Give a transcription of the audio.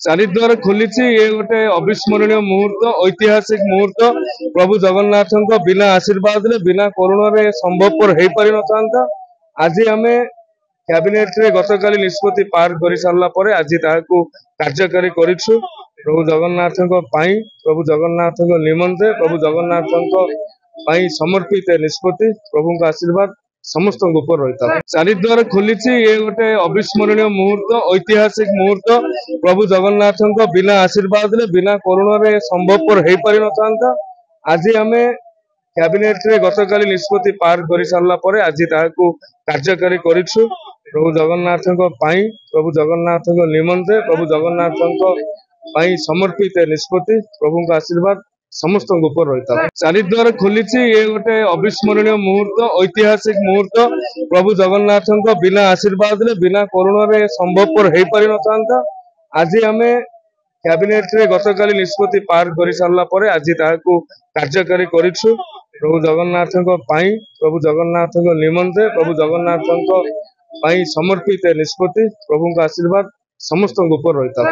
चारिद्वार खोली ये गोटे अविस्मरणीय मुहूर्त ऐतिहासिक मुहूर्त प्रभु जगन्नाथ बिना आशीर्वाद बिना करुणा संभवपर हो पारि न आज आम कैबिनेट रे गतकाली निष्पत्ति पार कर सारा पर आज कार्यकारी करूँ प्रभु जगन्नाथ प्रभु जगन्नाथ निमंते प्रभु जगन्नाथ समर्पित निष्पत्ति प्रभु आशीर्वाद समस्त ऊपर रही था। चारिद्वार खोली ये गोटे अविस्मरणीय मुहूर्त ऐतिहासिक मुहूर्त प्रभु जगन्नाथ बिना आशीर्वाद बिना करुणा संभवपर हो पारि न आज आम कैबिनेट रे गतकाली निष्पत्ति पार कर सारा पर आज कार्यकारी करूँ प्रभु जगन्नाथ प्रभु जगन्नाथ निमंते प्रभु जगन्नाथ समर्पित निष्पत्ति प्रभु आशीर्वाद समस्त ऊपर रही था। चारिद्वार खोली ये गोटे अविस्मरणीय मुहूर्त ऐतिहासिक मुहूर्त प्रभु जगन्नाथ बिना आशीर्वाद बिना करुणा संभवपर हो पारि न आज आम कैबिनेट रे गतकाली निष्पत्ति पार कर सारा पर आज कार्यकारी करूँ प्रभु जगन्नाथ प्रभु जगन्नाथ निमंते प्रभु जगन्नाथ समर्पित निष्पत्ति प्रभु आशीर्वाद समस्त ऊपर रही था।